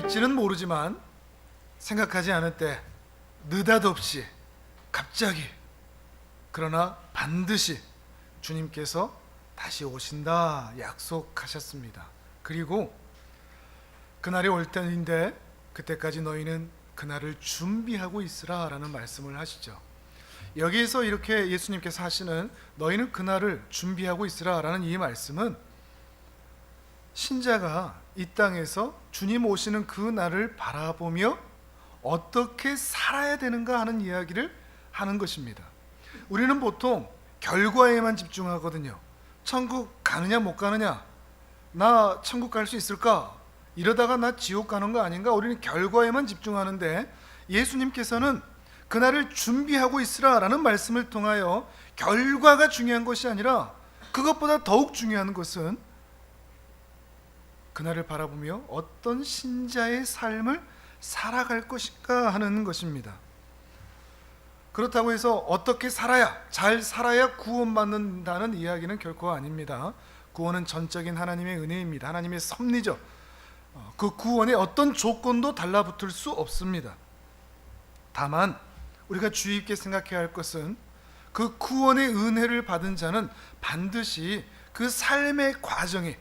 될지는 모르지만 생각하지 않을 때 느닷없이 갑자기 그러나 반드시 주님께서 다시 오신다 약속하셨습니다. 그리고 그날이 올 때인데 그때까지 너희는 그날을 준비하고 있으라 라는 말씀을 하시죠. 여기에서 이렇게 예수님께서 하시는 너희는 그날을 준비하고 있으라 라는 이 말씀은 신자가 이 땅에서 주님 오시는 그 날을 바라보며 어떻게 살아야 되는가 하는 이야기를 하는 것입니다. 우리는 보통 결과에만 집중하거든요. 천국 가느냐 못 가느냐, 나 천국 갈 수 있을까, 이러다가 나 지옥 가는 거 아닌가, 우리는 결과에만 집중하는데 예수님께서는 그날을 준비하고 있으라 라는 말씀을 통하여 결과가 중요한 것이 아니라 그것보다 더욱 중요한 것은 그날을 바라보며 어떤 신자의 삶을 살아갈 것인가 하는 것입니다. 그렇다고 해서 어떻게 살아야, 잘 살아야 구원받는다는 이야기는 결코 아닙니다. 구원은 전적인 하나님의 은혜입니다. 하나님의 섭리죠. 그 구원에 어떤 조건도 달라붙을 수 없습니다. 다만 우리가 주의 깊게 생각해야 할 것은 그 구원의 은혜를 받은 자는 반드시 그 삶의 과정에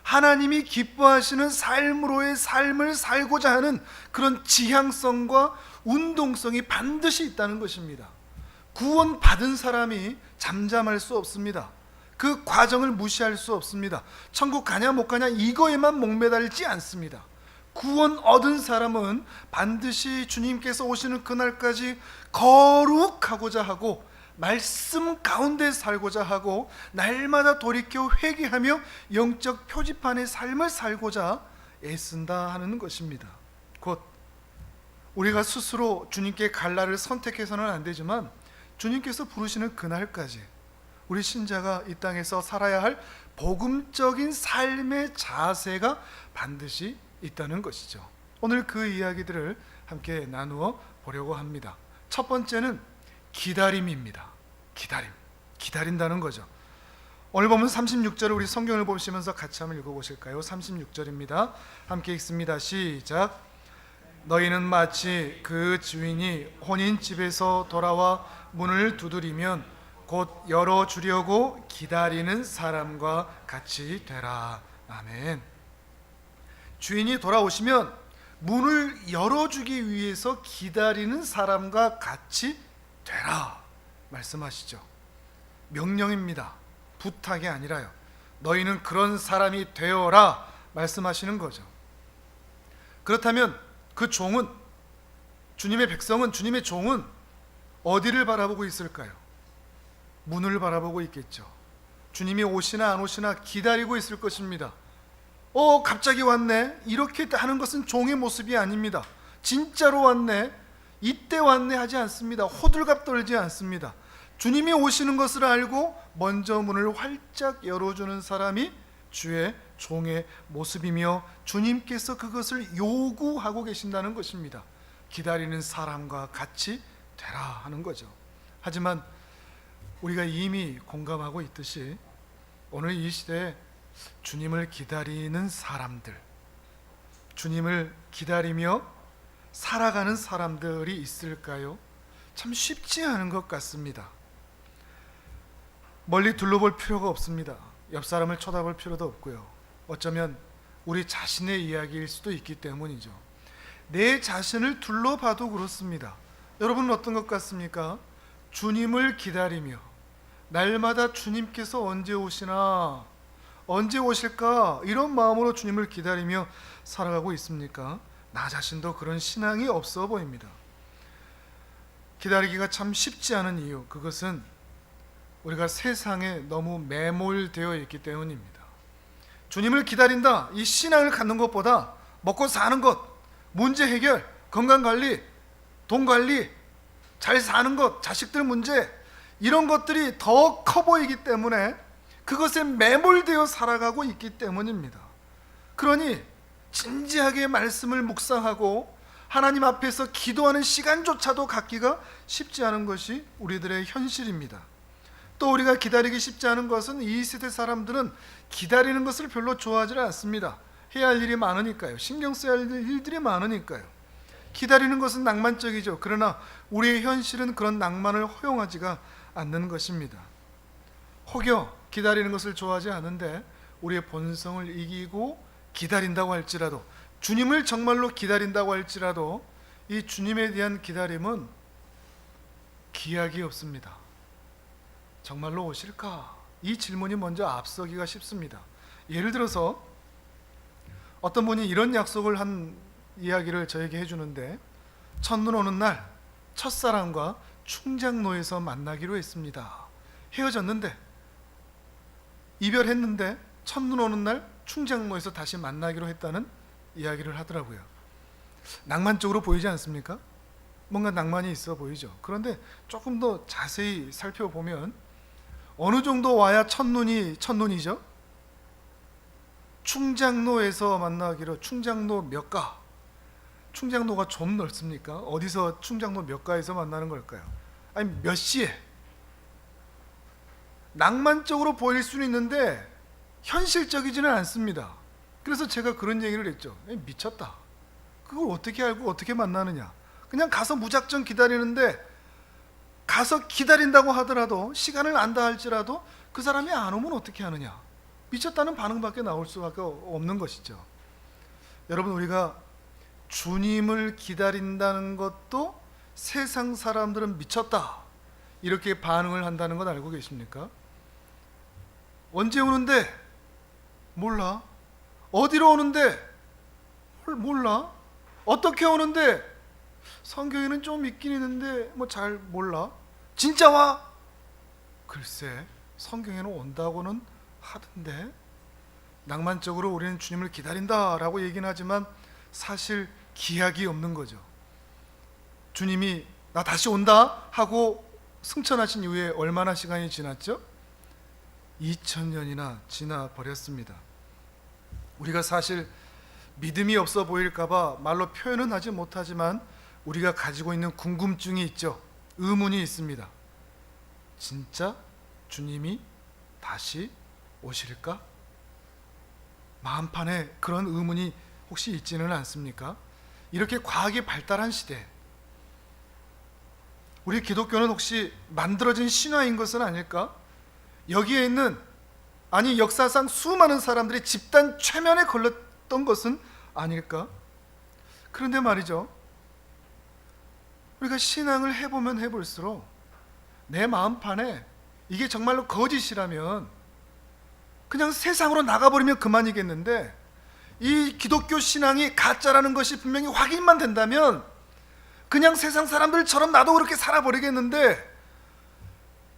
하나님이 기뻐하시는 삶으로의 삶을 살고자 하는 그런 지향성과 운동성이 반드시 있다는 것입니다. 구원 받은 사람이 잠잠할 수 없습니다. 그 과정을 무시할 수 없습니다. 천국 가냐 못 가냐 이거에만 목매달지 않습니다. 구원 얻은 사람은 반드시 주님께서 오시는 그날까지 거룩하고자 하고 말씀 가운데 살고자 하고 날마다 돌이켜 회개하며 영적 표지판의 삶을 살고자 애쓴다 하는 것입니다. 곧 우리가 스스로 주님께 갈 날을 선택해서는 안 되지만 주님께서 부르시는 그날까지 우리 신자가 이 땅에서 살아야 할 복음적인 삶의 자세가 반드시 있다는 것이죠. 오늘 그 이야기들을 함께 나누어 보려고 합니다. 첫 번째는 기다림입니다. 기다린다는 거죠. 오늘 보면 36절을 우리 성경을 보시면서 같이 한번 읽어보실까요? 36절입니다. 함께 읽습니다. 시작. 너희는 마치 그 주인이 혼인집에서 돌아와 문을 두드리면 곧 열어주려고 기다리는 사람과 같이 되라. 아멘. 주인이 돌아오시면 문을 열어주기 위해서 기다리는 사람과 같이 되라 말씀하시죠. 명령입니다. 부탁이 아니라요. 너희는 그런 사람이 되어라 말씀하시는 거죠. 그렇다면 그 종은, 주님의 백성은, 주님의 종은 어디를 바라보고 있을까요? 문을 바라보고 있겠죠. 주님이 오시나 안 오시나 기다리고 있을 것입니다. 갑자기 왔네, 이렇게 하는 것은 종의 모습이 아닙니다. 진짜로 왔네, 이때 왔네 하지 않습니다. 호들갑 떨지 않습니다. 주님이 오시는 것을 알고 먼저 문을 활짝 열어주는 사람이 주의 종의 모습이며 주님께서 그것을 요구하고 계신다는 것입니다. 기다리는 사람과 같이 되라 하는 거죠. 하지만 우리가 이미 공감하고 있듯이 오늘 이 시대에 주님을 기다리는 사람들, 주님을 기다리며 살아가는 사람들이 있을까요? 참 쉽지 않은 것 같습니다. 멀리 둘러볼 필요가 없습니다. 옆 사람을 쳐다볼 필요도 없고요. 어쩌면 우리 자신의 이야기일 수도 있기 때문이죠. 내 자신을 둘러봐도 그렇습니다. 여러분은 어떤 것 같습니까? 주님을 기다리며 날마다 주님께서 언제 오시나, 언제 오실까, 이런 마음으로 주님을 기다리며 살아가고 있습니까? 나 자신도 그런 신앙이 없어 보입니다. 기다리기가 참 쉽지 않은 이유, 그것은 우리가 세상에 너무 매몰되어 있기 때문입니다. 주님을 기다린다, 이 신앙을 갖는 것보다 먹고 사는 것, 문제 해결, 건강관리, 돈관리, 잘 사는 것, 자식들 문제, 이런 것들이 더 커 보이기 때문에 그것에 매몰되어 살아가고 있기 때문입니다. 그러니 진지하게 말씀을 묵상하고 하나님 앞에서 기도하는 시간조차도 갖기가 쉽지 않은 것이 우리들의 현실입니다. 또 우리가 기다리기 쉽지 않은 것은 이 시대 사람들은 기다리는 것을 별로 좋아하지 않습니다. 해야 할 일이 많으니까요. 신경 써야 할 일들이 많으니까요. 기다리는 것은 낭만적이죠. 그러나 우리의 현실은 그런 낭만을 허용하지가 않는 것입니다. 혹여 기다리는 것을 좋아하지 않은데 우리의 본성을 이기고 기다린다고 할지라도, 주님을 정말로 기다린다고 할지라도 이 주님에 대한 기다림은 기약이 없습니다. 정말로 오실까? 이 질문이 먼저 앞서기가 쉽습니다. 예를 들어서 어떤 분이 이런 약속을 한 이야기를 저에게 해주는데, 첫눈 오는 날 첫사랑과 충장로에서 만나기로 했습니다. 헤어졌는데, 이별했는데 첫눈 오는 날 충장로에서 다시 만나기로 했다는 이야기를 하더라고요. 낭만적으로 보이지 않습니까? 뭔가 낭만이 있어 보이죠. 그런데 조금 더 자세히 살펴보면 어느 정도 와야 첫눈이죠? 충장로에서 만나기로, 충장로 몇 가? 충장로가 좀 넓습니까? 어디서 충장로 몇 가에서 만나는 걸까요? 아니 몇 시에? 낭만적으로 보일 수는 있는데 현실적이지는 않습니다. 그래서 제가 그런 얘기를 했죠. 미쳤다. 그걸 어떻게 알고 어떻게 만나느냐. 그냥 가서 무작정 기다리는데, 가서 기다린다고 하더라도, 시간을 안다 할지라도 그 사람이 안 오면 어떻게 하느냐. 미쳤다는 반응밖에 나올 수밖에 없는 것이죠. 여러분, 우리가 주님을 기다린다는 것도 세상 사람들은 미쳤다 이렇게 반응을 한다는 건 알고 계십니까? 언제 오는데? 몰라. 어디로 오는데? 몰라. 어떻게 오는데? 성경에는 좀 있긴 있는데 뭐 잘 몰라. 진짜 와? 글쎄, 성경에는 온다고는 하던데. 낭만적으로 우리는 주님을 기다린다라고 얘기는 하지만 사실 기약이 없는 거죠. 주님이 나 다시 온다 하고 승천하신 이후에 얼마나 시간이 지났죠? 2000년이나 지나 버렸습니다. 우리가 사실 믿음이 없어 보일까봐 말로 표현은 하지 못하지만 우리가 가지고 있는 궁금증이 있죠. 의문이 있습니다. 진짜 주님이 다시 오실까? 마음판에 그런 의문이 혹시 있지는 않습니까? 이렇게 과학이 발달한 시대, 우리 기독교는 혹시 만들어진 신화인 것은 아닐까? 여기에 있는, 아니 역사상 수많은 사람들이 집단 최면에 걸렸던 것은 아닐까? 그런데 말이죠, 우리가 신앙을 해보면 해볼수록 내 마음판에 이게 정말로 거짓이라면 그냥 세상으로 나가버리면 그만이겠는데, 이 기독교 신앙이 가짜라는 것이 분명히 확인만 된다면 그냥 세상 사람들처럼 나도 그렇게 살아버리겠는데,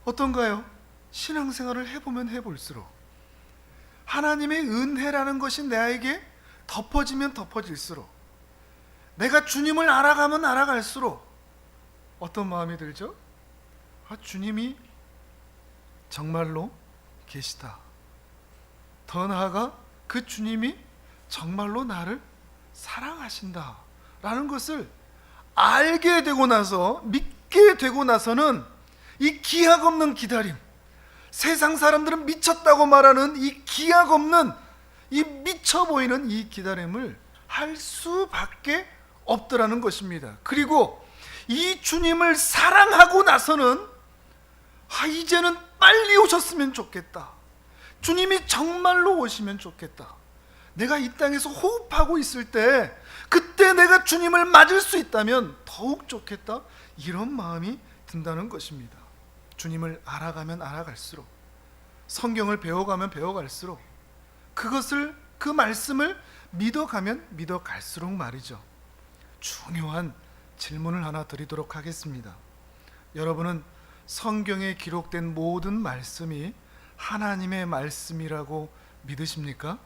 어떤가요? 신앙생활을 해보면 해볼수록 하나님의 은혜라는 것이 나에게 덮어지면 덮어질수록, 내가 주님을 알아가면 알아갈수록 어떤 마음이 들죠? 아, 주님이 정말로 계시다. 더 나아가 그 주님이 정말로 나를 사랑하신다 라는 것을 알게 되고 나서, 믿게 되고 나서는 이 기약 없는 기다림, 세상 사람들은 미쳤다고 말하는 이 기약 없는, 이 미쳐 보이는 이 기다림을 할 수밖에 없더라는 것입니다. 그리고 이 주님을 사랑하고 나서는 이제는 빨리 오셨으면 좋겠다. 주님이 정말로 오시면 좋겠다. 내가 이 땅에서 호흡하고 있을 때 그때 내가 주님을 맞을 수 있다면 더욱 좋겠다. 이런 마음이 든다는 것입니다. 주님을 알아가면 알아갈수록, 성경을 배워가면 배워갈수록, 그것을, 그 말씀을 믿어가면 믿어갈수록 말이죠. 중요한 질문을 하나 드리도록 하겠습니다. 여러분은 성경에 기록된 모든 말씀이 하나님의 말씀이라고 믿으십니까?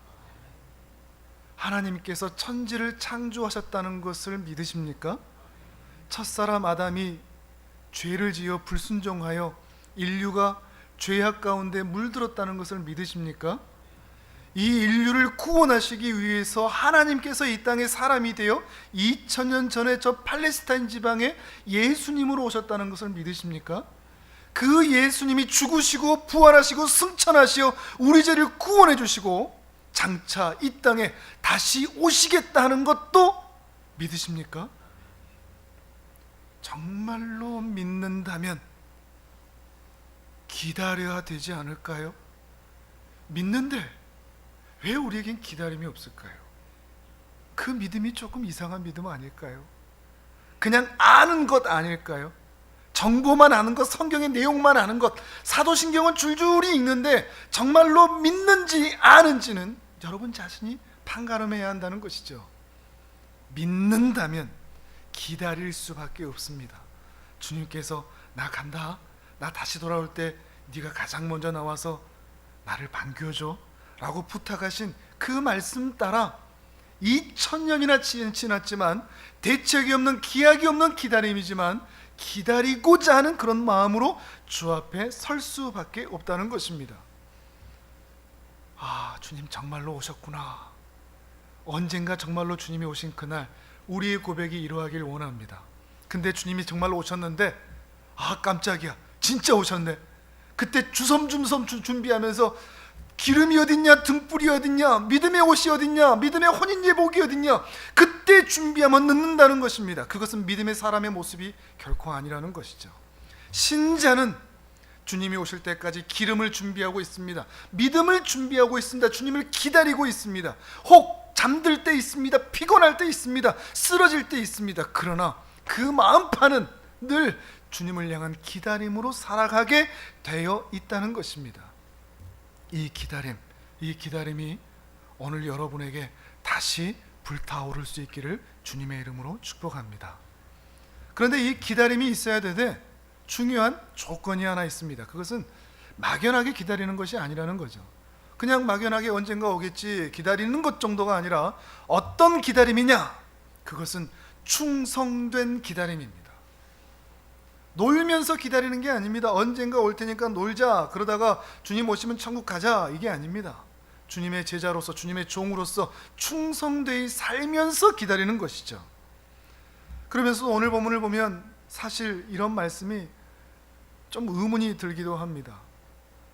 하나님께서 천지를 창조하셨다는 것을 믿으십니까? 첫사람 아담이 죄를 지어 불순종하여 인류가 죄악 가운데 물들었다는 것을 믿으십니까? 이 인류를 구원하시기 위해서 하나님께서 이 땅에 사람이 되어 2000년 전에 저 팔레스타인 지방에 예수님으로 오셨다는 것을 믿으십니까? 그 예수님이 죽으시고 부활하시고 승천하시어 우리 죄를 구원해 주시고 장차 이 땅에 다시 오시겠다 하는 것도 믿으십니까? 정말로 믿는다면 기다려야 되지 않을까요? 믿는데 왜 우리에겐 기다림이 없을까요? 그 믿음이 조금 이상한 믿음 아닐까요? 그냥 아는 것 아닐까요? 정보만 아는 것, 성경의 내용만 아는 것, 사도신경은 줄줄이 읽는데 정말로 믿는지 아는지는 여러분 자신이 판가름해야 한다는 것이죠. 믿는다면 기다릴 수밖에 없습니다. 주님께서 나 간다, 나 다시 돌아올 때 네가 가장 먼저 나와서 나를 반겨줘 라고 부탁하신 그 말씀 따라 2000년이나 지났지만 대책이 없는, 기약이 없는 기다림이지만 기다리고자 하는 그런 마음으로 주 앞에 설 수밖에 없다는 것입니다. 아, 주님 정말로 오셨구나. 언젠가 정말로 주님이 오신 그날 우리의 고백이 이루어가길 원합니다. 근데 주님이 정말로 오셨는데 아, 깜짝이야, 진짜 오셨네. 그때 주섬주섬 준비하면서 기름이 어딨냐, 등불이 어딨냐, 믿음의 옷이 어딨냐, 믿음의 혼인예복이 어딨냐, 그때 준비하면 늦는다는 것입니다. 그것은 믿음의 사람의 모습이 결코 아니라는 것이죠. 신자는 주님이 오실 때까지 기름을 준비하고 있습니다. 믿음을 준비하고 있습니다. 주님을 기다리고 있습니다. 혹 잠들 때 있습니다. 피곤할 때 있습니다. 쓰러질 때 있습니다. 그러나 그 마음판은 늘 주님을 향한 기다림으로 살아가게 되어 있다는 것입니다. 이 기다림이 오늘 여러분에게 다시 불타오를 수 있기를 주님의 이름으로 축복합니다. 그런데 이 기다림이 있어야 되되 중요한 조건이 하나 있습니다. 그것은 막연하게 기다리는 것이 아니라는 거죠. 그냥 막연하게 언젠가 오겠지 기다리는 것 정도가 아니라 어떤 기다림이냐? 그것은 충성된 기다림입니다. 놀면서 기다리는 게 아닙니다. 언젠가 올 테니까 놀자, 그러다가 주님 오시면 천국 가자, 이게 아닙니다. 주님의 제자로서, 주님의 종으로서 충성되이 살면서 기다리는 것이죠. 그러면서 오늘 본문을 보면 사실 이런 말씀이 좀 의문이 들기도 합니다.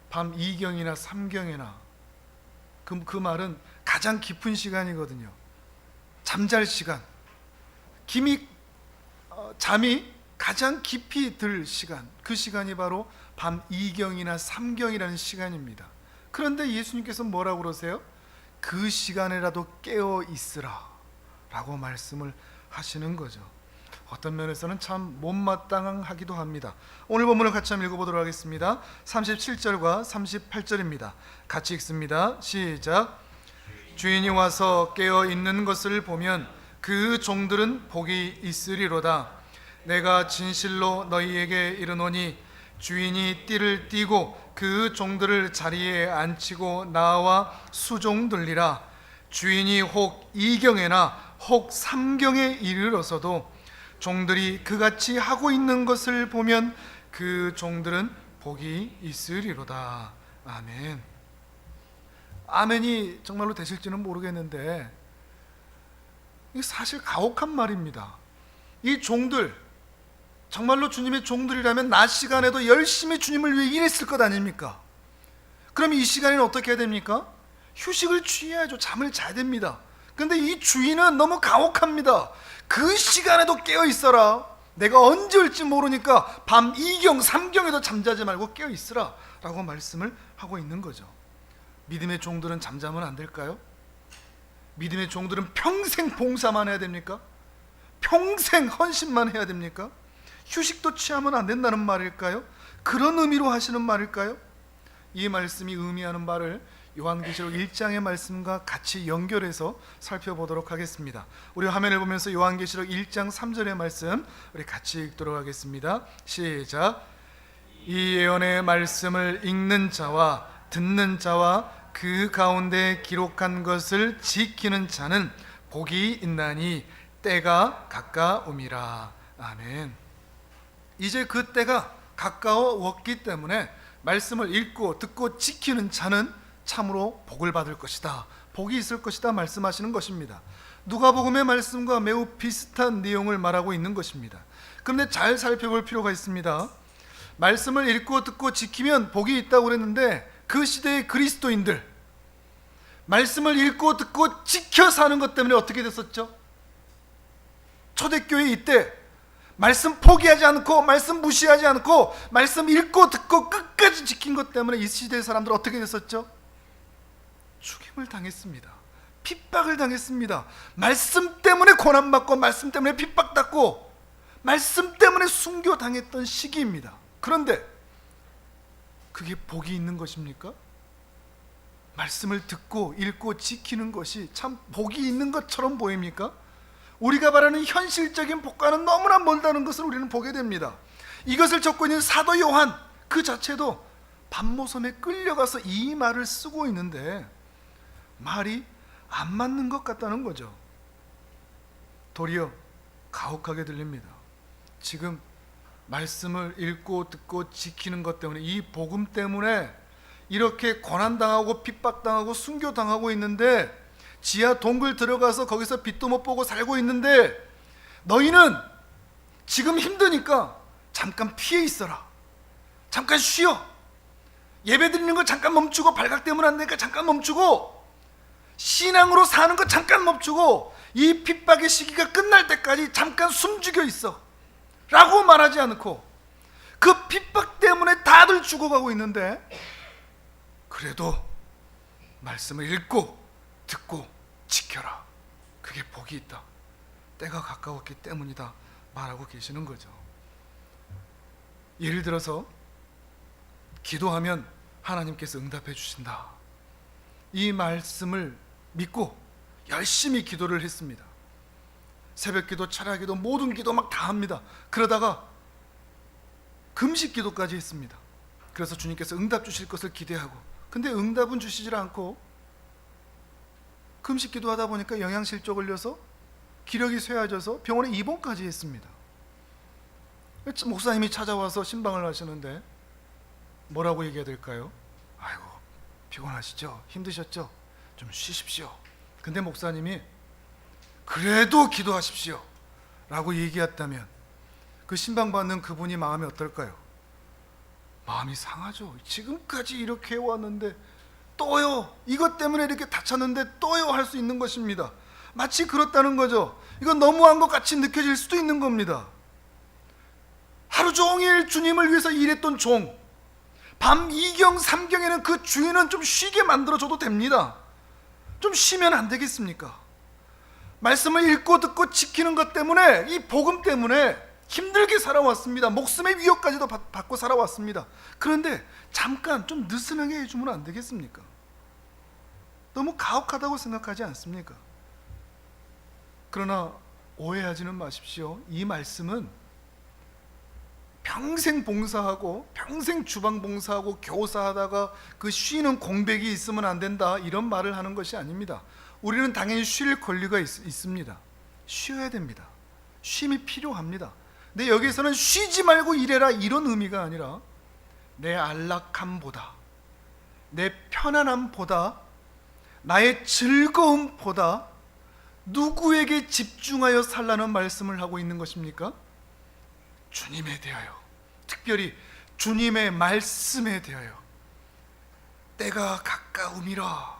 밤 2경이나 3경이나 그 말은 가장 깊은 시간이거든요. 잠잘 시간, 잠이 가장 깊이 들 시간, 그 시간이 바로 밤 2경이나 3경이라는 시간입니다. 그런데 예수님께서 뭐라고 그러세요? 그 시간에라도 깨어 있으라 라고 말씀을 하시는 거죠. 어떤 면에서는 참 못마땅하기도 합니다. 오늘 본문을 같이 한번 읽어보도록 하겠습니다. 37절과 38절입니다. 같이 읽습니다. 시작. 주인이 와서 깨어 있는 것을 보면 그 종들은 복이 있으리로다. 내가 진실로 너희에게 이르노니 주인이 띠를 띠고 그 종들을 자리에 앉히고 나와 수종들리라. 주인이 혹 2경에나 혹 3경에 이르러서도 종들이 그같이 하고 있는 것을 보면 그 종들은 복이 있으리로다. 아멘. 아멘이 정말로 되실지는 모르겠는데 이게 사실 가혹한 말입니다. 이 종들, 정말로 주님의 종들이라면 낮 시간에도 열심히 주님을 위해 일했을 것 아닙니까? 그럼 이 시간에는 어떻게 해야 됩니까? 휴식을 취해야죠. 잠을 자야 됩니다. 그런데 이 주인은 너무 가혹합니다. 그 시간에도 깨어 있어라. 내가 언제 올지 모르니까 밤 2경, 3경에도 잠자지 말고 깨어 있으라 라고 말씀을 하고 있는 거죠. 믿음의 종들은 잠자면 안 될까요? 믿음의 종들은 평생 봉사만 해야 됩니까? 평생 헌신만 해야 됩니까? 휴식도 취하면 안 된다는 말일까요? 그런 의미로 하시는 말일까요? 이 말씀이 의미하는 바를 요한계시록 1장의 말씀과 같이 연결해서 살펴보도록 하겠습니다. 우리 화면을 보면서 요한계시록 1장 3절의 말씀 우리 같이 읽도록 하겠습니다. 시작. 이 예언의 말씀을 읽는 자와 듣는 자와 그 가운데 기록한 것을 지키는 자는 복이 있나니 때가 가까움이라. 아멘. 이제 그 때가 가까워왔기 때문에 말씀을 읽고 듣고 지키는 자는 참으로 복을 받을 것이다, 복이 있을 것이다 말씀하시는 것입니다. 누가복음의 말씀과 매우 비슷한 내용을 말하고 있는 것입니다. 그런데 잘 살펴볼 필요가 있습니다. 말씀을 읽고 듣고 지키면 복이 있다고 그랬는데 그 시대의 그리스도인들, 말씀을 읽고 듣고 지켜 사는 것 때문에 어떻게 됐었죠? 초대교회 이때 말씀 포기하지 않고 말씀 무시하지 않고 말씀 읽고 듣고 끝까지 지킨 것 때문에 이 시대의 사람들 어떻게 됐었죠? 죽임을 당했습니다. 핍박을 당했습니다. 말씀 때문에 고난받고 말씀 때문에 핍박받고 말씀 때문에 순교당했던 시기입니다. 그런데 그게 복이 있는 것입니까? 말씀을 듣고 읽고 지키는 것이 참 복이 있는 것처럼 보입니까? 우리가 바라는 현실적인 복과는 너무나 멀다는 것을 우리는 보게 됩니다. 이것을 적고 있는 사도 요한 그 자체도 밤모섬에 끌려가서 이 말을 쓰고 있는데 말이 안 맞는 것 같다는 거죠. 도리어 가혹하게 들립니다. 지금 말씀을 읽고 듣고 지키는 것 때문에, 이 복음 때문에 이렇게 고난당하고 핍박당하고 순교당하고 있는데, 지하 동굴 들어가서 거기서 빛도 못 보고 살고 있는데, 너희는 지금 힘드니까 잠깐 피해 있어라, 잠깐 쉬어, 예배 드리는 거 잠깐 멈추고, 발각 때문에 안 되니까 잠깐 멈추고, 신앙으로 사는 거 잠깐 멈추고, 이 핍박의 시기가 끝날 때까지 잠깐 숨죽여 있어 라고 말하지 않고, 그 핍박 때문에 다들 죽어가고 있는데 그래도 말씀을 읽고 듣고 지켜라, 그게 복이 있다, 때가 가까웠기 때문이다 말하고 계시는 거죠. 예를 들어서 기도하면 하나님께서 응답해 주신다, 이 말씀을 믿고 열심히 기도를 했습니다. 새벽기도, 철야기도, 모든 기도 막 다 합니다. 그러다가 금식 기도까지 했습니다. 그래서 주님께서 응답 주실 것을 기대하고, 근데 응답은 주시질 않고 금식 기도하다 보니까 영양실조 걸려서 기력이 쇠해져서 병원에 입원까지 했습니다. 목사님이 찾아와서 신방을 하시는데 뭐라고 얘기해야 될까요? 아이고 피곤하시죠? 힘드셨죠? 좀 쉬십시오. 근데 목사님이 그래도 기도하십시오 라고 얘기했다면 그 신방받는 그분이 마음이 어떨까요? 마음이 상하죠. 지금까지 이렇게 해왔는데 또요, 이것 때문에 이렇게 다쳤는데 또요 할 수 있는 것입니다. 마치 그렇다는 거죠. 이건 너무한 것 같이 느껴질 수도 있는 겁니다. 하루 종일 주님을 위해서 일했던 종, 밤 2경 3경에는 그 주인은 좀 쉬게 만들어줘도 됩니다. 좀 쉬면 안 되겠습니까? 말씀을 읽고 듣고 지키는 것 때문에, 이 복음 때문에 힘들게 살아왔습니다. 목숨의 위협까지도 받고 살아왔습니다. 그런데 잠깐 좀 느슨하게 해주면 안 되겠습니까? 너무 가혹하다고 생각하지 않습니까? 그러나 오해하지는 마십시오. 이 말씀은 평생 봉사하고 평생 주방 봉사하고 교사하다가 그 쉬는 공백이 있으면 안 된다, 이런 말을 하는 것이 아닙니다. 우리는 당연히 쉴 권리가 있습니다. 쉬어야 됩니다. 쉼이 필요합니다. 근데 여기서는 쉬지 말고 일해라 이런 의미가 아니라, 내 안락함보다, 내 편안함보다, 나의 즐거움보다 누구에게 집중하여 살라는 말씀을 하고 있는 것입니까? 주님에 대하여, 특별히 주님의 말씀에 대하여. 때가 가까움이라,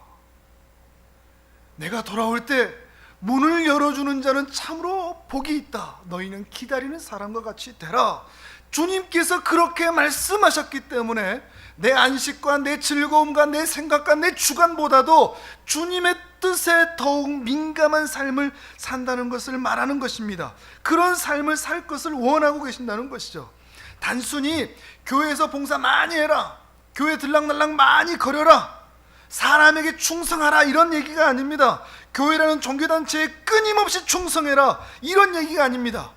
내가 돌아올 때 문을 열어주는 자는 참으로 복이 있다, 너희는 기다리는 사람과 같이 되라. 주님께서 그렇게 말씀하셨기 때문에 내 안식과 내 즐거움과 내 생각과 내 주관보다도 주님의 뜻에 더욱 민감한 삶을 산다는 것을 말하는 것입니다. 그런 삶을 살 것을 원하고 계신다는 것이죠. 단순히 교회에서 봉사 많이 해라, 교회 들락날락 많이 거려라, 사람에게 충성하라 이런 얘기가 아닙니다. 교회라는 종교단체에 끊임없이 충성해라 이런 얘기가 아닙니다.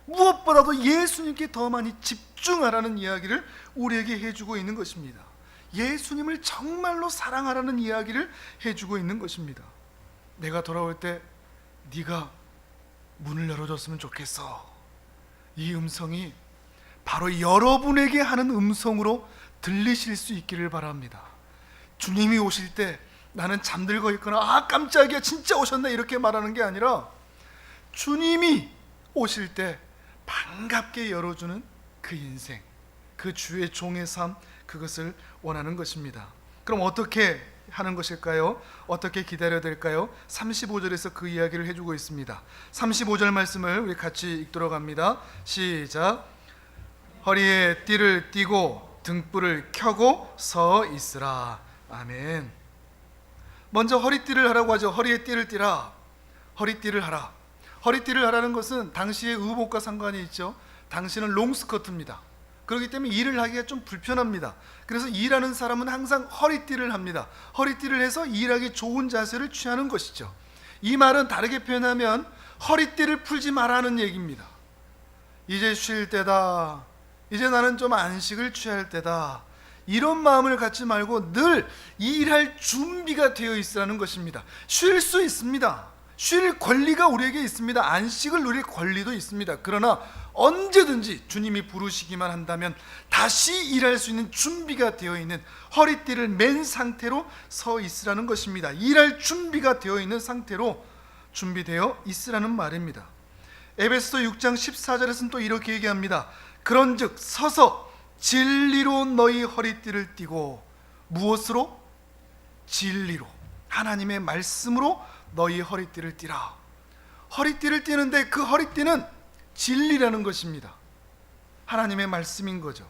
무엇보다도 예수님께 더 많이 집중하라는 이야기를 우리에게 해주고 있는 것입니다. 예수님을 정말로 사랑하라는 이야기를 해주고 있는 것입니다. 내가 돌아올 때 네가 문을 열어줬으면 좋겠어, 이 음성이 바로 여러분에게 하는 음성으로 들리실 수 있기를 바랍니다. 주님이 오실 때 나는 잠들고 있거나 아 깜짝이야 진짜 오셨네 이렇게 말하는 게 아니라, 주님이 오실 때 반갑게 열어주는 그 인생, 그 주의 종의 삶, 그것을 원하는 것입니다. 그럼 어떻게 하는 것일까요? 어떻게 기다려야 될까요? 35절에서 그 이야기를 해주고 있습니다. 35절 말씀을 우리 같이 읽도록 합니다. 시작. 허리에 띠를 띠고 등불을 켜고 서 있으라. 아멘. 먼저 허리띠를 하라고 하죠. 허리에 띠를 띠라. 허리띠를 하라. 허리띠를 하라는 것은 당시의 의복과 상관이 있죠. 당시는 롱스커트입니다. 그렇기 때문에 일을 하기가 좀 불편합니다. 그래서 일하는 사람은 항상 허리띠를 합니다. 허리띠를 해서 일하기 좋은 자세를 취하는 것이죠. 이 말은 다르게 표현하면 허리띠를 풀지 말라는 얘기입니다. 이제 쉴 때다. 이제 나는 좀 안식을 취할 때다. 이런 마음을 갖지 말고 늘 일할 준비가 되어 있으라는 것입니다. 쉴 수 있습니다. 쉴 권리가 우리에게 있습니다. 안식을 누릴 권리도 있습니다. 그러나 언제든지 주님이 부르시기만 한다면 다시 일할 수 있는 준비가 되어 있는 허리띠를 맨 상태로 서 있으라는 것입니다. 일할 준비가 되어 있는 상태로 준비되어 있으라는 말입니다. 에베소서 6장 14절에서는 또 이렇게 얘기합니다. 그런즉 서서 진리로 너희 허리띠를 띠고, 무엇으로? 진리로, 하나님의 말씀으로 너희 허리띠를 띠라. 허리띠를 띠는데 그 허리띠는 진리라는 것입니다. 하나님의 말씀인 거죠.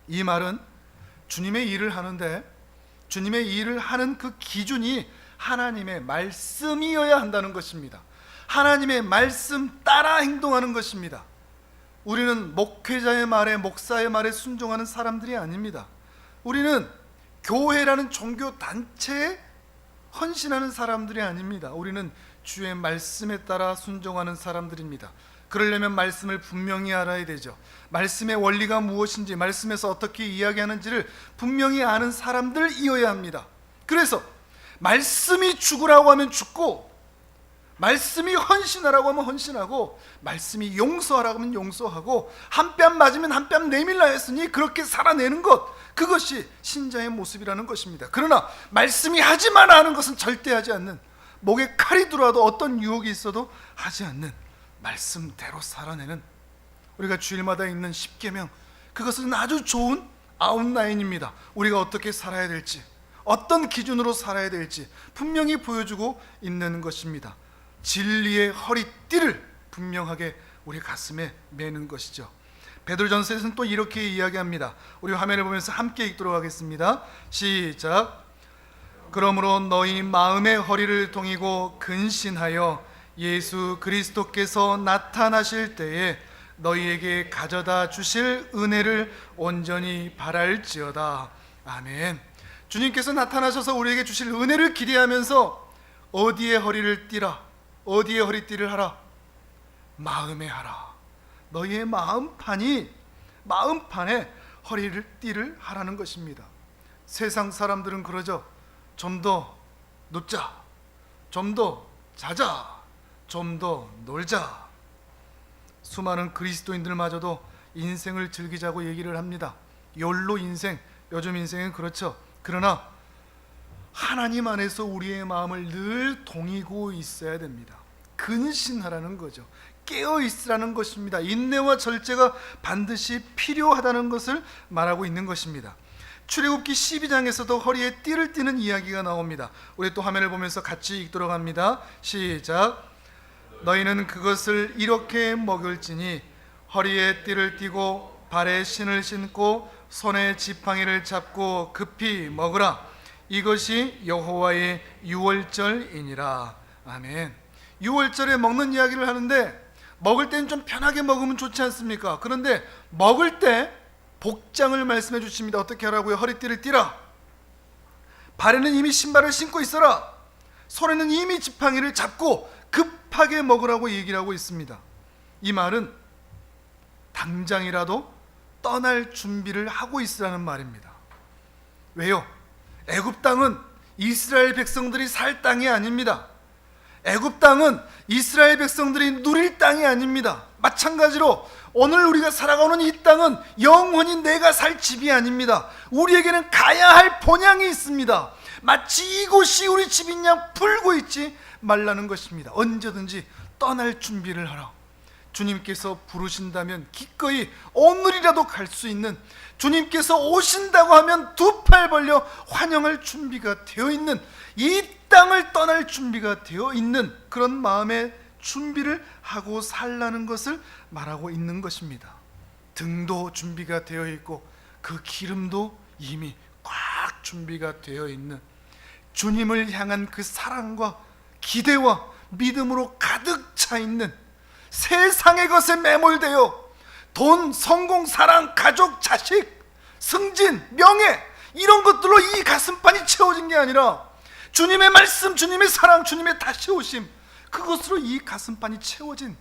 이 말은 주님의 일을 하는데 주님의 일을 하는 그 기준이 하나님의 말씀이어야 한다는 것입니다. 하나님의 말씀 따라 행동하는 것입니다. 우리는 목회자의 말에, 목사의 말에 순종하는 사람들이 아닙니다. 우리는 교회라는 종교 단체에 헌신하는 사람들이 아닙니다. 우리는 주의 말씀에 따라 순종하는 사람들입니다. 그러려면 말씀을 분명히 알아야 되죠. 말씀의 원리가 무엇인지, 말씀에서 어떻게 이야기하는지를 분명히 아는 사람들이어야 합니다. 그래서 말씀이 죽으라고 하면 죽고, 말씀이 헌신하라고 하면 헌신하고, 말씀이 용서하라고 하면 용서하고, 한 뺨 맞으면 한 뺨 내밀라 했으니 그렇게 살아내는 것, 그것이 신자의 모습이라는 것입니다. 그러나 말씀이 하지 마라 하는 것은 절대 하지 않는, 목에 칼이 들어와도 어떤 유혹이 있어도 하지 않는, 말씀대로 살아내는, 우리가 주일마다 읽는 십계명, 그것은 아주 좋은 아웃라인입니다. 우리가 어떻게 살아야 될지, 어떤 기준으로 살아야 될지 분명히 보여주고 있는 것입니다. 진리의 허리띠를 분명하게 우리 가슴에 매는 것이죠. 베드로전서에서는 또 이렇게 이야기합니다. 우리 화면을 보면서 함께 읽도록 하겠습니다. 시작. 그러므로 너희 마음의 허리를 동이고 근신하여 예수 그리스도께서 나타나실 때에 너희에게 가져다 주실 은혜를 온전히 바랄지어다. 아멘. 주님께서 나타나셔서 우리에게 주실 은혜를 기대하면서 어디에 허리를 띠라? 어디에 허리띠를 하라? 마음에 하라. 너희의 마음판에 허리를 띠를 하라는 것입니다. 세상 사람들은 그러죠. 좀 더 눕자, 좀 더 자자, 좀 더 놀자. 수많은 그리스도인들마저도 인생을 즐기자고 얘기를 합니다. 욜로 인생, 요즘 인생은 그렇죠. 그러나 하나님 안에서 우리의 마음을 늘 동이고 있어야 됩니다. 근신하라는 거죠. 깨어 있으라는 것입니다. 인내와 절제가 반드시 필요하다는 것을 말하고 있는 것입니다. 출애굽기 12장에서도 허리에 띠를 띠는 이야기가 나옵니다. 우리 또 화면을 보면서 같이 읽도록 합니다. 시작. 너희는 그것을 이렇게 먹을지니 허리에 띠를 띠고 발에 신을 신고 손에 지팡이를 잡고 급히 먹으라. 이것이 여호와의 유월절이니라. 아멘. 유월절에 먹는 이야기를 하는데, 먹을 때는 좀 편하게 먹으면 좋지 않습니까? 그런데 먹을 때 복장을 말씀해 주십니다. 어떻게 하라고요? 허리띠를 띠라. 발에는 이미 신발을 신고 있어라. 손에는 이미 지팡이를 잡고 급하게 먹으라고 얘기를 하고 있습니다. 이 말은 당장이라도 떠날 준비를 하고 있으라는 말입니다. 왜요? 애굽 땅은 이스라엘 백성들이 살 땅이 아닙니다. 애굽 땅은 이스라엘 백성들이 누릴 땅이 아닙니다. 마찬가지로 오늘 우리가 살아가는 이 땅은 영원히 내가 살 집이 아닙니다. 우리에게는 가야 할 본향이 있습니다. 마치 이곳이 우리 집인 양 풀고 있지 말라는 것입니다. 언제든지 떠날 준비를 하라. 주님께서 부르신다면 기꺼이 오늘이라도 갈 수 있는, 주님께서 오신다고 하면 두 팔 벌려 환영할 준비가 되어 있는, 이 땅을 떠날 준비가 되어 있는 그런 마음의 준비를 하고 살라는 것을 말하고 있는 것입니다. 등도 준비가 되어 있고 그 기름도 이미 꽉 준비가 되어 있는, 주님을 향한 그 사랑과 기대와 믿음으로 가득 차 있는, 세상의 것에 매몰되어 돈, 성공, 사랑, 가족, 자식, 승진, 명예 이런 것들로 이 가슴판이 채워진 게 아니라 주님의 말씀, 주님의 사랑, 주님의 다시 오심, 그것으로 이 가슴판이 채워진,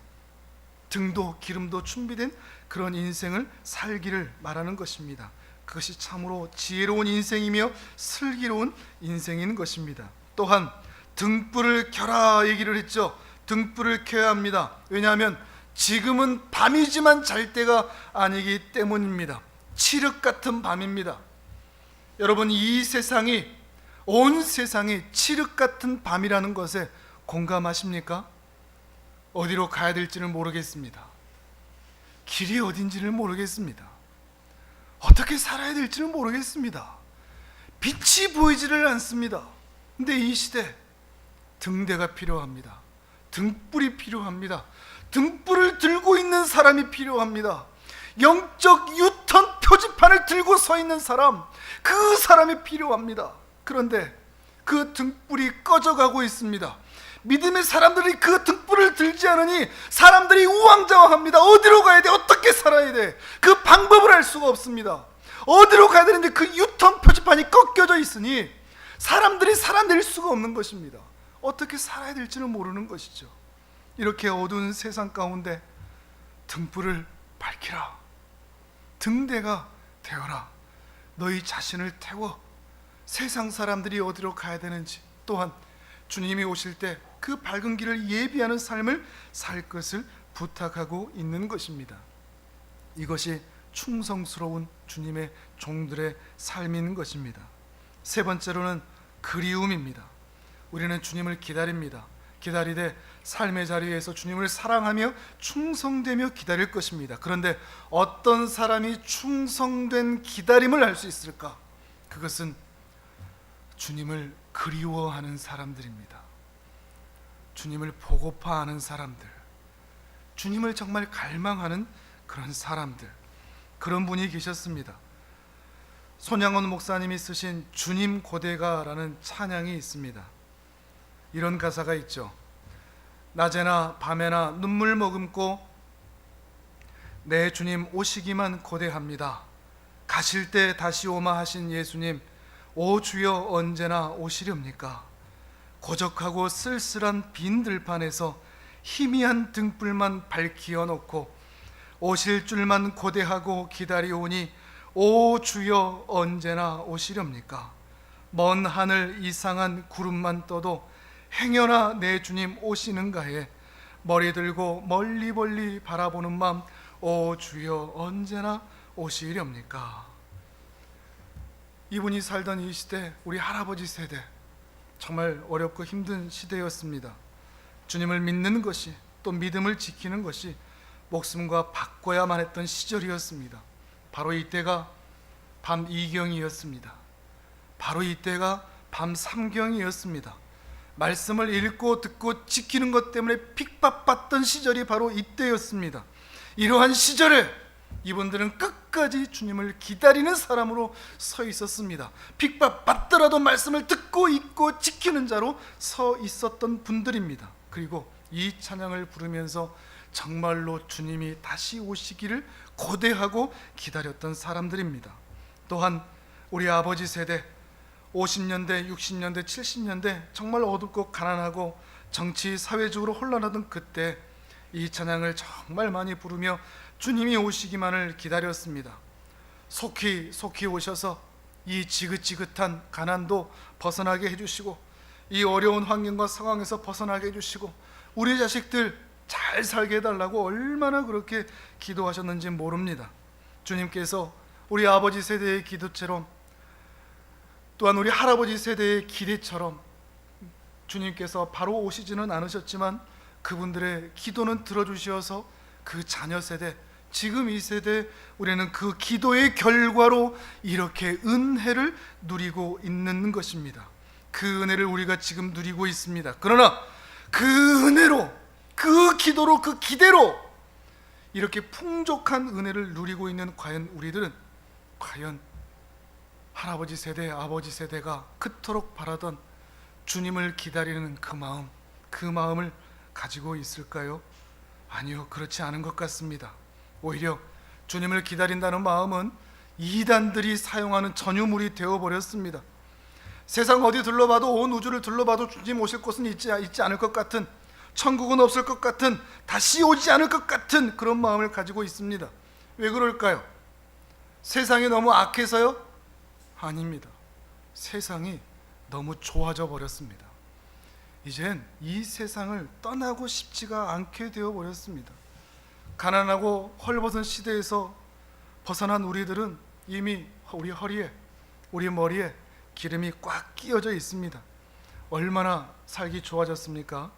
등도 기름도 준비된 그런 인생을 살기를 말하는 것입니다. 그것이 참으로 지혜로운 인생이며 슬기로운 인생인 것입니다. 또한 등불을 켜라 얘기를 했죠. 등불을 켜야 합니다. 왜냐하면 지금은 밤이지만 잘 때가 아니기 때문입니다. 칠흑 같은 밤입니다. 여러분, 이 세상이, 온 세상이 칠흑 같은 밤이라는 것에 공감하십니까? 어디로 가야 될지는 모르겠습니다. 길이 어딘지를 모르겠습니다. 어떻게 살아야 될지는 모르겠습니다. 빛이 보이지를 않습니다. 근데 이 시대 등대가 필요합니다. 등불이 필요합니다. 등불을 들고 있는 사람이 필요합니다. 영적 유턴 표지판을 들고 서 있는 사람, 그 사람이 필요합니다. 그런데 그 등불이 꺼져가고 있습니다. 믿음의 사람들이 그 등불을 들지 않으니 사람들이 우왕좌왕합니다. 어디로 가야 돼? 어떻게 살아야 돼? 그 방법을 알 수가 없습니다. 어디로 가야 되는데 그 유턴 표지판이 꺾여져 있으니 사람들이 살아낼 수가 없는 것입니다. 어떻게 살아야 될지는 모르는 것이죠. 이렇게 어두운 세상 가운데 등불을 밝히라. 등대가 되어라. 너희 자신을 태워 세상 사람들이 어디로 가야 되는지, 또한 주님이 오실 때 그 밝은 길을 예비하는 삶을 살 것을 부탁하고 있는 것입니다. 이것이 충성스러운 주님의 종들의 삶인 것입니다. 세 번째로는 그리움입니다. 우리는 주님을 기다립니다. 기다리되 삶의 자리에서 주님을 사랑하며 충성되며 기다릴 것입니다. 그런데 어떤 사람이 충성된 기다림을 할 수 있을까? 그것은 주님을 그리워하는 사람들입니다. 주님을 보고파하는 사람들, 주님을 정말 갈망하는 그런 사람들, 그런 분이 계셨습니다. 손양원 목사님이 쓰신 주님 고대가라는 찬양이 있습니다. 이런 가사가 있죠. 낮에나 밤에나 눈물 머금고 내 주님 오시기만 고대합니다. 가실 때 다시 오마 하신 예수님, 오 주여 언제나 오시렵니까? 고적하고 쓸쓸한 빈 들판에서 희미한 등불만 밝히어 놓고 오실 줄만 고대하고 기다리오니 오 주여 언제나 오시렵니까? 먼 하늘 이상한 구름만 떠도 행여나 내 주님 오시는가에 머리 들고 멀리 멀리 바라보는 마음, 오 주여 언제나 오시렵니까? 이분이 살던 이 시대, 우리 할아버지 세대, 정말 어렵고 힘든 시대였습니다. 주님을 믿는 것이, 또 믿음을 지키는 것이 목숨과 바꿔야만 했던 시절이었습니다. 바로 이때가 밤 2경이었습니다. 바로 이때가 밤 3경이었습니다. 말씀을 읽고 듣고 지키는 것 때문에 핍박받던 시절이 바로 이때였습니다. 이러한 시절에 이분들은 끝까지 주님을 기다리는 사람으로 서 있었습니다. 핍박받더라도 말씀을 듣고 읽고 지키는 자로 서 있었던 분들입니다. 그리고 이 찬양을 부르면서 정말로 주님이 다시 오시기를 고대하고 기다렸던 사람들입니다. 또한 우리 아버지 세대, 50년대, 60년대, 70년대 정말 어둡고 가난하고 정치, 사회적으로 혼란하던 그때 이 찬양을 정말 많이 부르며 주님이 오시기만을 기다렸습니다. 속히 오셔서 이 지긋지긋한 가난도 벗어나게 해주시고, 이 어려운 환경과 상황에서 벗어나게 해주시고, 우리 자식들 잘 살게 해달라고 얼마나 그렇게 기도하셨는지 모릅니다. 주님께서 우리 아버지 세대의 기도처럼, 또한 우리 할아버지 세대의 기대처럼 주님께서 바로 오시지는 않으셨지만 그분들의 기도는 들어주셔서 그 자녀 세대, 지금 이 세대 우리는 그 기도의 결과로 이렇게 은혜를 누리고 있는 것입니다. 그 은혜를 우리가 지금 누리고 있습니다. 그러나 그 은혜로, 그 기도로, 그 기대로 이렇게 풍족한 은혜를 누리고 있는 과연 우리들은 과연 할아버지 세대, 아버지 세대가 그토록 바라던 주님을 기다리는 그 마음을 가지고 있을까요? 아니요, 그렇지 않은 것 같습니다. 오히려 주님을 기다린다는 마음은 이단들이 사용하는 전유물이 되어버렸습니다. 세상 어디 둘러봐도, 온 우주를 둘러봐도 주님 오실 곳은 있지 않을 것 같은, 천국은 없을 것 같은, 다시 오지 않을 것 같은 그런 마음을 가지고 있습니다. 왜 그럴까요? 세상이 너무 악해서요? 아닙니다. 세상이 너무 좋아져 버렸습니다. 이젠 이 세상을 떠나고 싶지가 않게 되어 버렸습니다. 가난하고 헐벗은 시대에서 벗어난 우리들은 이미 우리 허리에, 우리 머리에 기름이 꽉 끼어져 있습니다. 얼마나 살기 좋아졌습니까?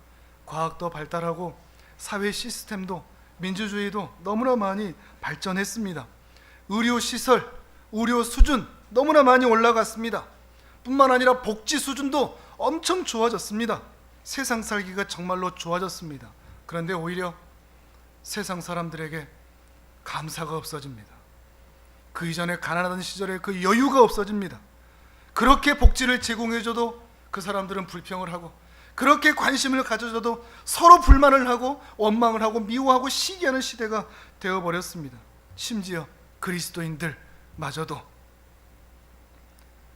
과학도 발달하고 사회 시스템도, 민주주의도 너무나 많이 발전했습니다. 의료 시설, 의료 수준 너무나 많이 올라갔습니다. 뿐만 아니라 복지 수준도 엄청 좋아졌습니다. 세상 살기가 정말로 좋아졌습니다. 그런데 오히려 세상 사람들에게 감사가 없어집니다. 그 이전에 가난하던 시절에 그 여유가 없어집니다. 그렇게 복지를 제공해줘도 그 사람들은 불평을 하고, 그렇게 관심을 가져줘도 서로 불만을 하고 원망을 하고 미워하고 시기하는 시대가 되어버렸습니다. 심지어 그리스도인들마저도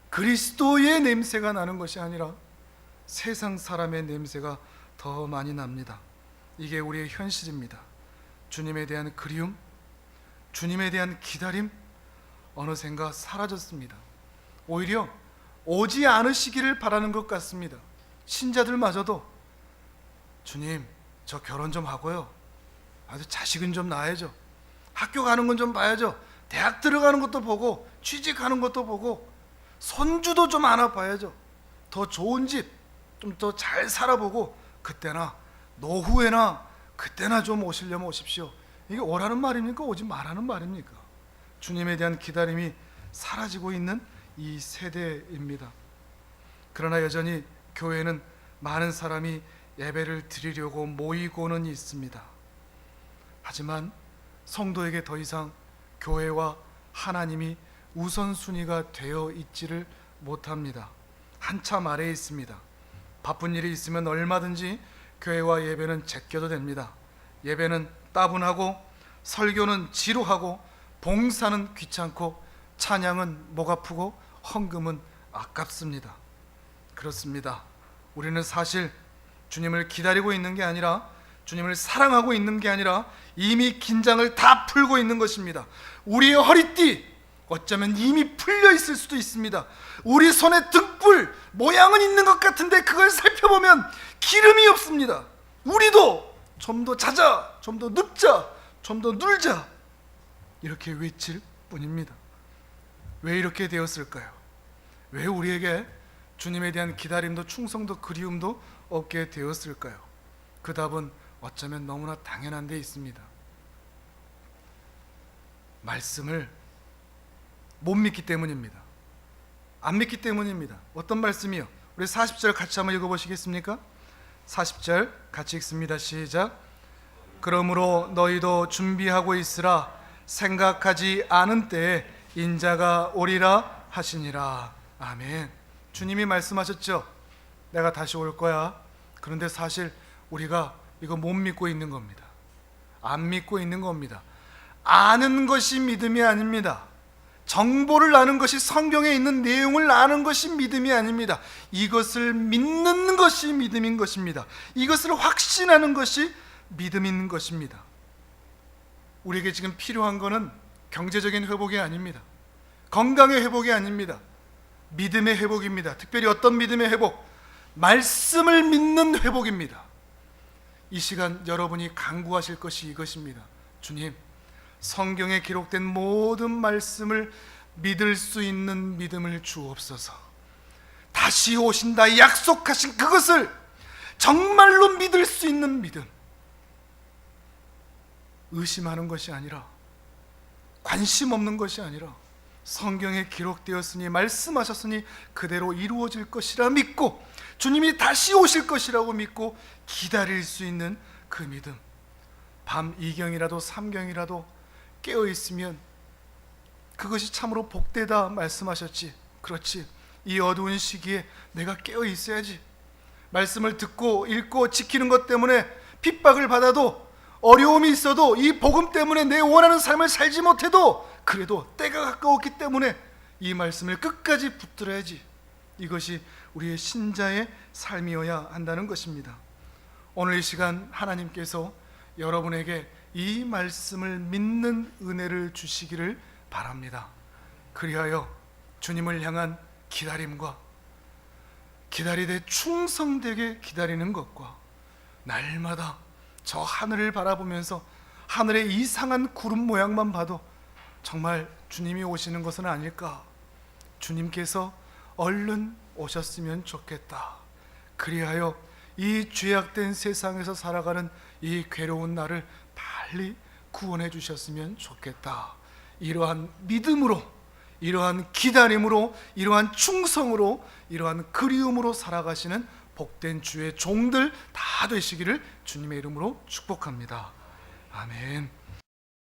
그리스도의 냄새가 나는 것이 아니라 세상 사람의 냄새가 더 많이 납니다. 이게 우리의 현실입니다. 주님에 대한 그리움, 주님에 대한 기다림 어느샌가 사라졌습니다. 오히려 오지 않으시기를 바라는 것 같습니다. 신자들마저도 주님, 저 결혼 좀 하고요, 아주 자식은 좀 낳아야죠, 학교 가는 건 좀 봐야죠, 대학 들어가는 것도 보고 취직하는 것도 보고 손주도 좀 안아봐야죠, 더 좋은 집 좀 더 잘 살아보고 그때나 노후에나 그때나 좀 오시려면 오십시오. 이게 오라는 말입니까? 오지 말라는 말입니까? 주님에 대한 기다림이 사라지고 있는 이 세대입니다. 그러나 여전히 교회는 많은 사람이 예배를 드리려고 모이고는 있습니다. 하지만 성도에게 더 이상 교회와 하나님이 우선순위가 되어 있지를 못합니다. 한참 아래에 있습니다. 바쁜 일이 있으면 얼마든지 교회와 예배는 제껴도 됩니다. 예배는 따분하고, 설교는 지루하고, 봉사는 귀찮고, 찬양은 목 아프고, 헌금은 아깝습니다. 그렇습니다. 우리는 사실 주님을 기다리고 있는 게 아니라, 주님을 사랑하고 있는 게 아니라 이미 긴장을 다 풀고 있는 것입니다. 우리의 허리띠 어쩌면 이미 풀려 있을 수도 있습니다. 우리 손에 등불 모양은 있는 것 같은데 그걸 살펴보면 기름이 없습니다. 우리도 좀 더 자자, 좀 더 눕자, 좀 더 눌자 이렇게 외칠 뿐입니다. 왜 이렇게 되었을까요? 왜 우리에게 주님에 대한 기다림도 충성도 그리움도 없게 되었을까요? 그 답은 어쩌면 너무나 당연한 데 있습니다. 말씀을 못 믿기 때문입니다. 안 믿기 때문입니다. 어떤 말씀이요? 우리 40절 같이 한번 읽어보시겠습니까? 40절 같이 읽습니다. 시작. 그러므로 너희도 준비하고 있으라. 생각하지 않은 때에 인자가 오리라 하시니라. 아멘. 주님이 말씀하셨죠. 내가 다시 올 거야. 그런데 사실 우리가 이거 못 믿고 있는 겁니다. 안 믿고 있는 겁니다. 아는 것이 믿음이 아닙니다. 정보를 아는 것이, 성경에 있는 내용을 아는 것이 믿음이 아닙니다. 이것을 믿는 것이 믿음인 것입니다. 이것을 확신하는 것이 믿음인 것입니다. 우리에게 지금 필요한 것은 경제적인 회복이 아닙니다. 건강의 회복이 아닙니다. 믿음의 회복입니다. 특별히 어떤 믿음의 회복? 말씀을 믿는 회복입니다. 이 시간 여러분이 간구하실 것이 이것입니다. 주님, 성경에 기록된 모든 말씀을 믿을 수 있는 믿음을 주옵소서. 다시 오신다 약속하신 그것을 정말로 믿을 수 있는 믿음, 의심하는 것이 아니라, 관심 없는 것이 아니라 성경에 기록되었으니, 말씀하셨으니 그대로 이루어질 것이라 믿고, 주님이 다시 오실 것이라고 믿고 기다릴 수 있는 그 믿음. 밤 2경이라도 3경이라도 깨어 있으면 그것이 참으로 복되다 말씀하셨지. 그렇지, 이 어두운 시기에 내가 깨어 있어야지. 말씀을 듣고 읽고 지키는 것 때문에 핍박을 받아도, 어려움이 있어도, 이 복음 때문에 내 원하는 삶을 살지 못해도, 그래도 때가 가까웠기 때문에 이 말씀을 끝까지 붙들어야지. 이것이 우리의 신자의 삶이어야 한다는 것입니다. 오늘 이 시간 하나님께서 여러분에게 이 말씀을 믿는 은혜를 주시기를 바랍니다. 그리하여 주님을 향한 기다림과, 기다리되 충성되게 기다리는 것과, 날마다 저 하늘을 바라보면서 하늘의 이상한 구름 모양만 봐도 정말 주님이 오시는 것은 아닐까, 주님께서 얼른 오셨으면 좋겠다, 그리하여 이 죄악된 세상에서 살아가는 이 괴로운 나를 빨리 구원해 주셨으면 좋겠다, 이러한 믿음으로, 이러한 기다림으로, 이러한 충성으로, 이러한 그리움으로 살아가시는 복된 주의 종들 다 되시기를 주님의 이름으로 축복합니다. 아멘.